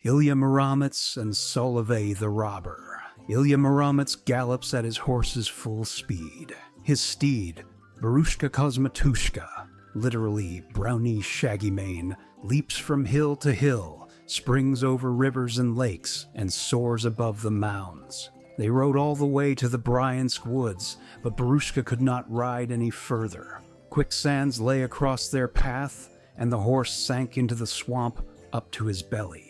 Ilya Muromets and Solovey the Robber. Ilya Muromets gallops at his horse's full speed. His steed, Barushka Kosmatushka, literally brownie shaggy mane, leaps from hill to hill, springs over rivers and lakes, and soars above the mounds. They rode all the way to the Bryansk woods, but Barushka could not ride any further. Quicksands lay across their path, and the horse sank into the swamp up to his belly.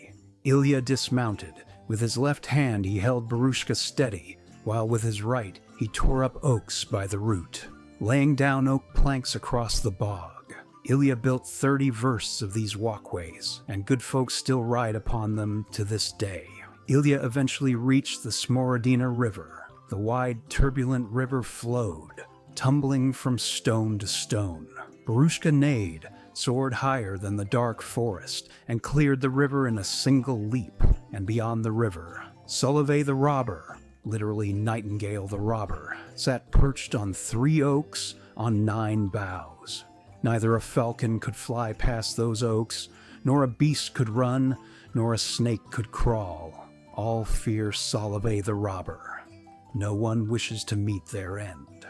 Ilya dismounted. With his left hand he held Barushka steady, while with his right he tore up oaks by the root, laying down oak planks across the bog. Ilya built 30 versts of these walkways, and good folks still ride upon them to this day. Ilya eventually reached the Smorodina River. The wide, turbulent river flowed, tumbling from stone to stone. Barushka neighed, soared higher than the dark forest, and cleared the river in a single leap. And beyond the river, Solovey the Robber, literally Nightingale the Robber, sat perched on 3 oaks on 9 boughs. Neither a falcon could fly past those oaks, nor a beast could run, nor a snake could crawl. All fear Solovey the Robber. No one wishes to meet their end.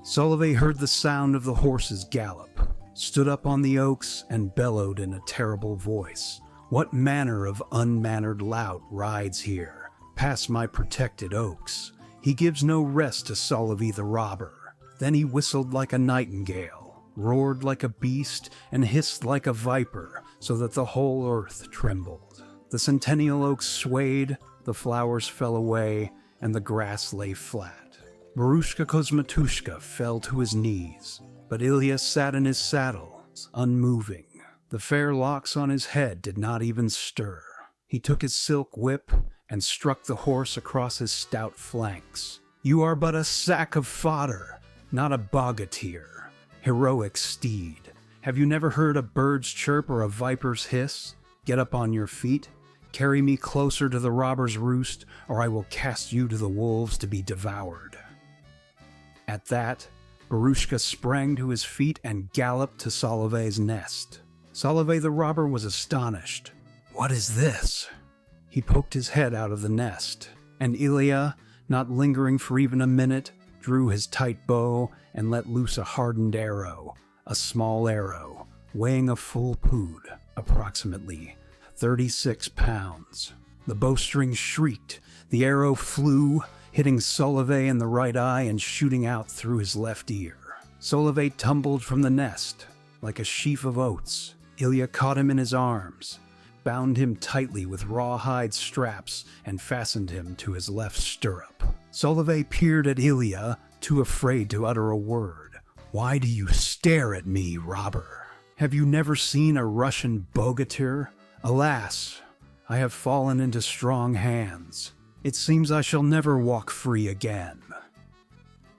Solovey heard the sound of the horse's gallop, stood up on the oaks, and bellowed in a terrible voice. "What manner of unmannered lout rides here, past my protected oaks? He gives no rest to Solovey the Robber." Then he whistled like a nightingale, roared like a beast, and hissed like a viper, so that the whole earth trembled. The centennial oaks swayed, the flowers fell away, and the grass lay flat. Barushka Kosmatushka fell to his knees, but Ilya sat in his saddle, unmoving. The fair locks on his head did not even stir. He took his silk whip and struck the horse across his stout flanks. "You are but a sack of fodder, not a bogatyr. Heroic steed, have you never heard a bird's chirp or a viper's hiss? Get up on your feet. Carry me closer to the robber's roost, or I will cast you to the wolves to be devoured." At that, Barushka sprang to his feet and galloped to Solovey's nest. Solovey the Robber was astonished. "What is this?" He poked his head out of the nest, and Ilya, not lingering for even a minute, drew his tight bow and let loose a hardened arrow, a small arrow, weighing a full pood, approximately 36 pounds. The bowstring shrieked, the arrow flew, hitting Solovey in the right eye and shooting out through his left ear. Solovey tumbled from the nest like a sheaf of oats. Ilya caught him in his arms, bound him tightly with rawhide straps, and fastened him to his left stirrup. Solovey peered at Ilya, too afraid to utter a word. "Why do you stare at me, robber? Have you never seen a Russian bogatyr? Alas, I have fallen into strong hands. It seems I shall never walk free again."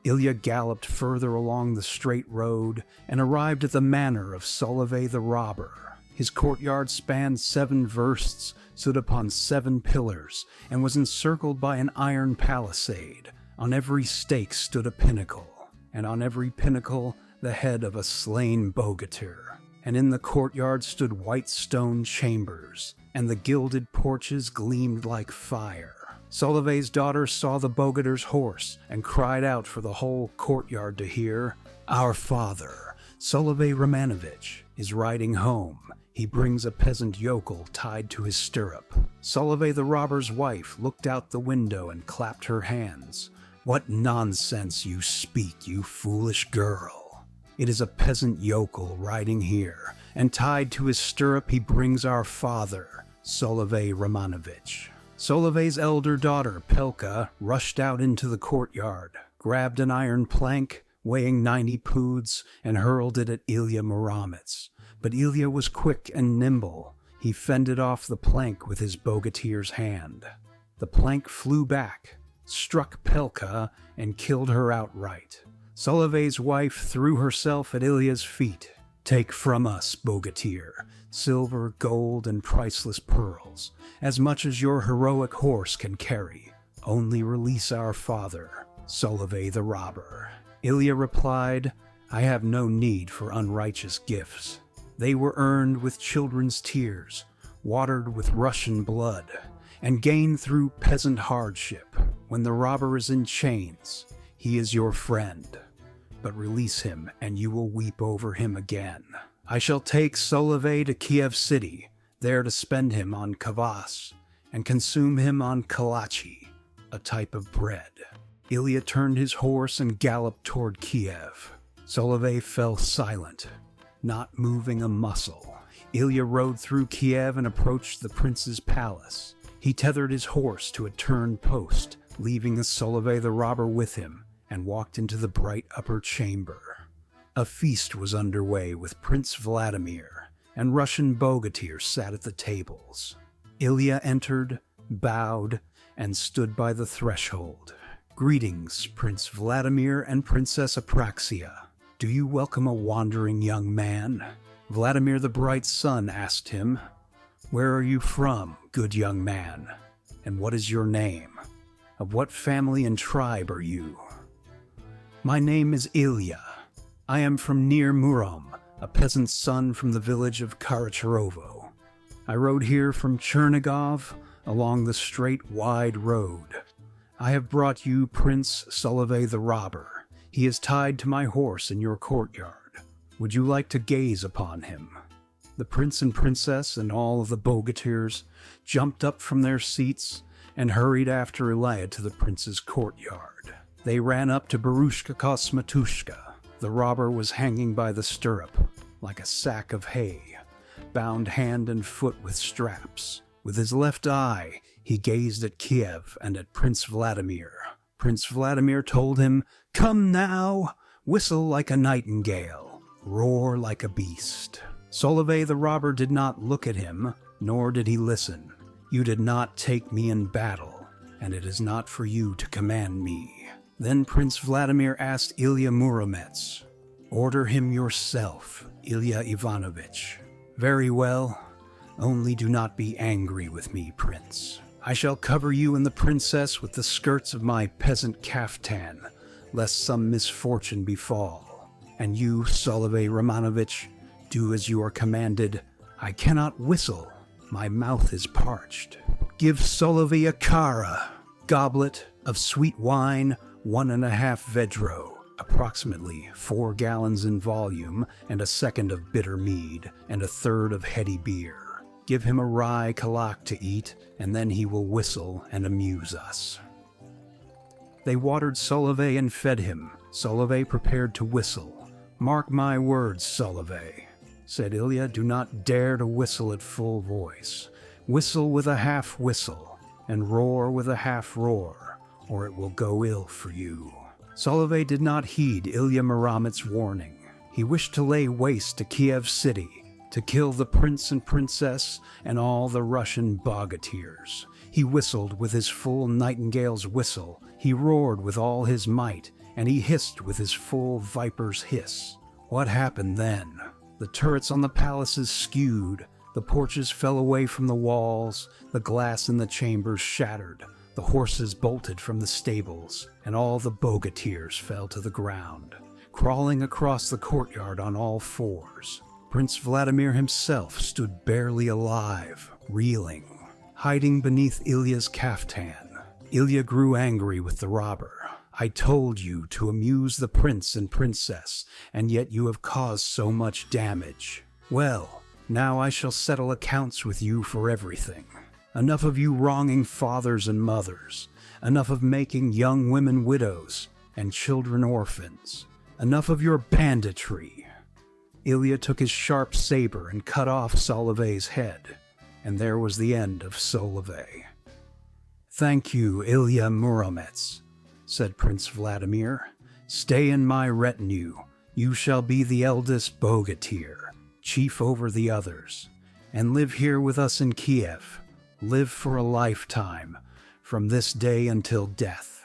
Ilya galloped further along the straight road and arrived at the manor of Solovey the Robber. His courtyard spanned 7 versts, stood upon 7 pillars, and was encircled by an iron palisade. On every stake stood a pinnacle, and on every pinnacle the head of a slain bogatyr. And in the courtyard stood white stone chambers, and the gilded porches gleamed like fire. Solovey's daughter saw the bogatyr's horse and cried out for the whole courtyard to hear. "Our father, Solovey Romanovich, is riding home. He brings a peasant yokel tied to his stirrup." Solovey the Robber's wife looked out the window and clapped her hands. "What nonsense you speak, you foolish girl. It is a peasant yokel riding here, and tied to his stirrup he brings our father, Solovey Romanovich." Solovey's elder daughter, Pelka, rushed out into the courtyard, grabbed an iron plank weighing 90 poods, and hurled it at Ilya Muromets. But Ilya was quick and nimble. He fended off the plank with his bogatyr's hand. The plank flew back, struck Pelka, and killed her outright. Solovey's wife threw herself at Ilya's feet. "Take from us, bogatyr, silver, gold, and priceless pearls, as much as your heroic horse can carry. Only release our father, Solovey the Robber." Ilya replied, "I have no need for unrighteous gifts. They were earned with children's tears. watered with Russian blood, and gained through peasant hardship. When the robber is in chains, he is your friend. But release him, and you will weep over him again. I shall take Solovey to Kiev City, there to spend him on kvass, and consume him on kalachi, a type of bread. Ilya turned his horse and galloped toward Kiev. Solovey fell silent, not moving a muscle. Ilya rode through Kiev and approached the prince's palace. He tethered his horse to a turned post, leaving Solovey the Robber with him, and walked into the bright upper chamber. A feast was underway with Prince Vladimir, and Russian bogatyrs sat at the tables. Ilya entered, bowed, and stood by the threshold. Greetings, Prince Vladimir and Princess Apraxia. Do you welcome a wandering young man? Vladimir the Bright Sun asked him. Where are you from, good young man? And what is your name? Of what family and tribe are you? My name is Ilya. I am from near Murom, a peasant's son from the village of Karacharovo. I rode here from Chernigov along the straight, wide road. I have brought you Prince Solovey the Robber. He is tied to my horse in your courtyard. Would you like to gaze upon him? The prince and princess and all of the bogatyrs jumped up from their seats and hurried after Ilya to the prince's courtyard. They ran up to Barushka Kosmatushka. The robber was hanging by the stirrup, like a sack of hay, bound hand and foot with straps. With his left eye, he gazed at Kiev and at Prince Vladimir. Prince Vladimir told him, "Come now, whistle like a nightingale, roar like a beast." Solovey the Robber did not look at him, nor did he listen. You did not take me in battle, and it is not for you to command me. Then Prince Vladimir asked Ilya Muromets, "Order him yourself, Ilya Ivanovich." "Very well, only do not be angry with me, Prince. I shall cover you and the princess with the skirts of my peasant kaftan, lest some misfortune befall. And you, Solovey Romanovich, do as you are commanded. I cannot whistle, my mouth is parched. Give Solovey a kara, goblet of sweet wine, 1.5 vedro, approximately 4 gallons in volume, and a second of bitter mead, and a third of heady beer. Give him a rye kalak to eat, and then he will whistle and amuse us." They watered Solovey and fed him. Solovey prepared to whistle. "Mark my words, Solovey," said Ilya, "do not dare to whistle at full voice. Whistle with a half whistle, and roar with a half roar, or it will go ill for you." Solovey did not heed Ilya Muromets' warning. He wished to lay waste to Kiev City, to kill the prince and princess and all the Russian bogatyrs. He whistled with his full nightingale's whistle, he roared with all his might, and he hissed with his full viper's hiss. What happened then? The turrets on the palaces skewed, the porches fell away from the walls, the glass in the chambers shattered, the horses bolted from the stables, and all the bogatyrs fell to the ground, crawling across the courtyard on all fours. Prince Vladimir himself stood barely alive, reeling, hiding beneath Ilya's kaftan. Ilya grew angry with the robber. "I told you to amuse the prince and princess, and yet you have caused so much damage. Well, now I shall settle accounts with you for everything. Enough of you wronging fathers and mothers. Enough of making young women widows and children orphans. Enough of your banditry." Ilya took his sharp saber and cut off Solovey's head, and there was the end of Solovey. "Thank you, Ilya Muromets," said Prince Vladimir. "Stay in my retinue. You shall be the eldest bogatyr, chief over the others, and live here with us in Kiev. Live for a lifetime, from this day until death.